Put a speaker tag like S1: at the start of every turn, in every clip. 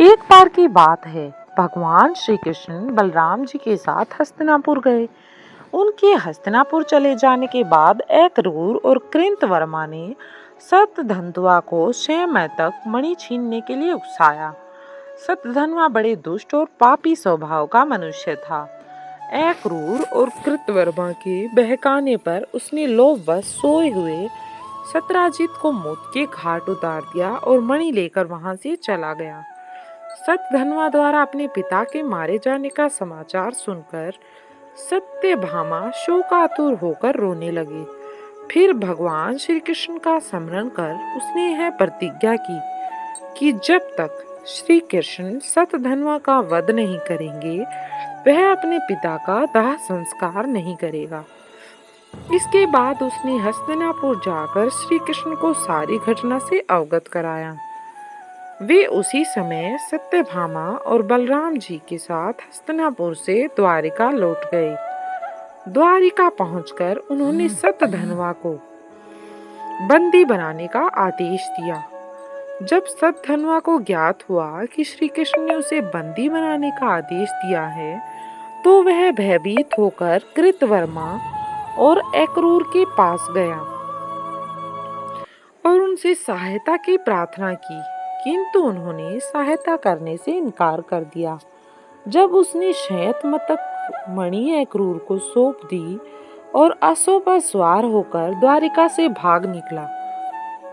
S1: एक बार की बात है, भगवान श्री कृष्ण बलराम जी के साथ हस्तिनापुर गए। उनके हस्तिनापुर चले जाने के बाद अक्रूर और कृतवर्मा ने शतधन्वा को स्वयं तक मणि छीनने के लिए उकसाया। शतधन्वा बड़े दुष्ट और पापी स्वभाव का मनुष्य था। अक्रूर और कृतवर्मा के बहकाने पर उसने लोभवश सोए हुए सत्यजित को मौत के घाट उतार दिया और मणि लेकर वहां से चला गया। शतधन्वा द्वारा अपने पिता के मारे जाने का समाचार सुनकर सत्यभामा शोकातुर होकर रोने लगी। फिर भगवान श्री कृष्ण का स्मरण कर उसने यह प्रतिज्ञा की कि जब तक श्री कृष्ण शतधन्वा का वध नहीं करेंगे वह अपने पिता का दाह संस्कार नहीं करेगा। इसके बाद उसने हस्तिनापुर जाकर श्री कृष्ण को सारी घटना से अवगत कराया। वे उसी समय सत्यभामा और बलराम जी के साथ हस्तिनापुर से द्वारिका लौट गए। द्वारिका पहुंचकर उन्होंने शतधन्वा को बंदी बनाने का आदेश दिया। जब शतधन्वा को ज्ञात हुआ कि श्री कृष्ण ने उसे बंदी बनाने का आदेश दिया है, तो वह भयभीत होकर कृतवर्मा और अक्रूर के पास गया और उनसे सहायता की प्रार्थना की, किंतु उन्होंने सहायता करने से इनकार कर दिया। जब उसने शयनमस्तक मणि अक्रूर को सौंप दी और अश्व पर सवार होकर द्वारिका से भाग निकला,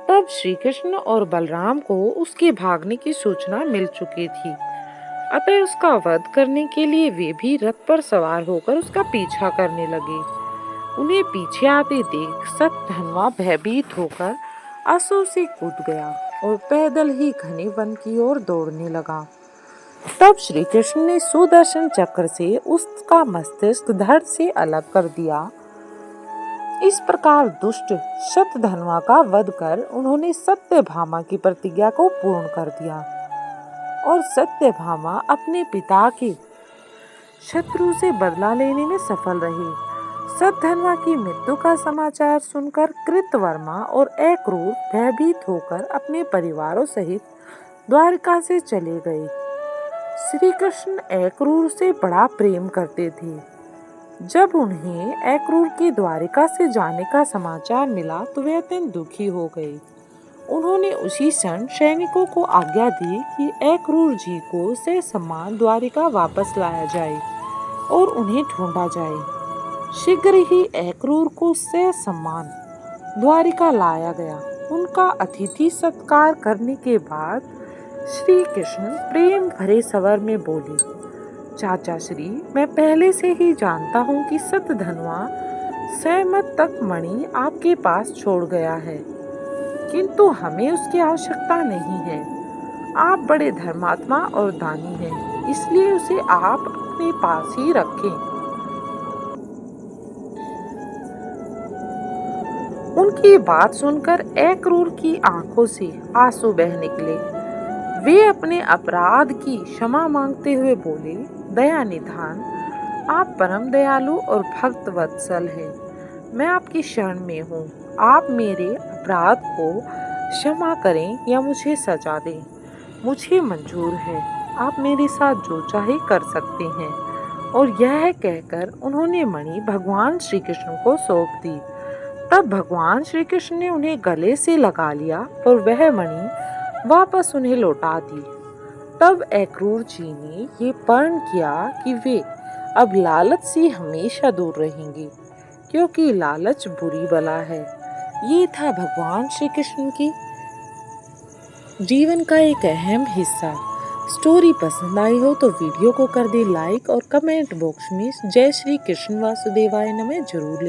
S1: तब श्री कृष्ण और बलराम को उसके भागने की सूचना मिल चुकी थी। अतः उसका वध करने के लिए वे भी रथ पर सवार होकर उसका पीछा करने लगे। उन्हें पीछे आते देख शतधन्वा भयभीत होकर अश्व से कूद गया और पैदल ही घने वन की ओर दौड़ने लगा। तब श्री कृष्ण ने सुदर्शन चक्र से उसका मस्तिष्क धड़ से अलग कर दिया। इस प्रकार दुष्ट शतधन्वा का वध कर उन्होंने सत्यभामा की प्रतिज्ञा को पूर्ण कर दिया और सत्यभामा अपने पिता के शत्रु से बदला लेने में सफल रही। शतधन्वा की मृत्यु का समाचार सुनकर कृतवर्मा और अक्रूर भयभीत होकर अपने परिवारों सहित द्वारिका से चले गए। श्री कृष्ण अक्रूर से बड़ा प्रेम करते थे। जब उन्हें अक्रूर के द्वारिका से जाने का समाचार मिला तो वे अत्यंत दुखी हो गए। उन्होंने उसी क्षण सैनिकों को आज्ञा दी कि अक्रूर जी को ससम्मान द्वारिका वापस लाया जाए और उन्हें ढूंढा जाए। शीघ्र ही अक्रूर को ससम्मान द्वारिका लाया गया। उनका अतिथि सत्कार करने के बाद श्री कृष्ण प्रेम भरे स्वर में बोले, चाचा श्री, मैं पहले से ही जानता हूँ कि शतधन्वा शयनमस्तक मणि आपके पास छोड़ गया है, किंतु हमें उसकी आवश्यकता नहीं है। आप बड़े धर्मात्मा और दानी हैं, इसलिए उसे आप अपने पास ही रखें। उनकी बात सुनकर अक्रूर की आंखों से आंसू बह निकले। वे अपने अपराध की क्षमा मांगते हुए बोले, दया निधान, आप परम दयालु और भक्त वत्सल हैं। मैं आपकी शरण में हूँ। आप मेरे अपराध को क्षमा करें या मुझे सजा दें, मुझे मंजूर है। आप मेरे साथ जो चाहे कर सकते हैं। और यह कहकर उन्होंने मणि भगवान श्री कृष्ण को सौंप दी। तब भगवान श्री कृष्ण ने उन्हें गले से लगा लिया और वह मणि वापस उन्हें लौटा दी। तब अक्रूर जी ने ये प्रण किया कि वे अब लालच से हमेशा दूर रहेंगे, क्योंकि लालच बुरी बला है। ये था भगवान श्री कृष्ण की जीवन का एक अहम हिस्सा। स्टोरी पसंद आई हो तो वीडियो को कर दे लाइक और कमेंट बॉक्स में जय श्री कृष्ण वासुदेवाय नमः जरूर लिखें।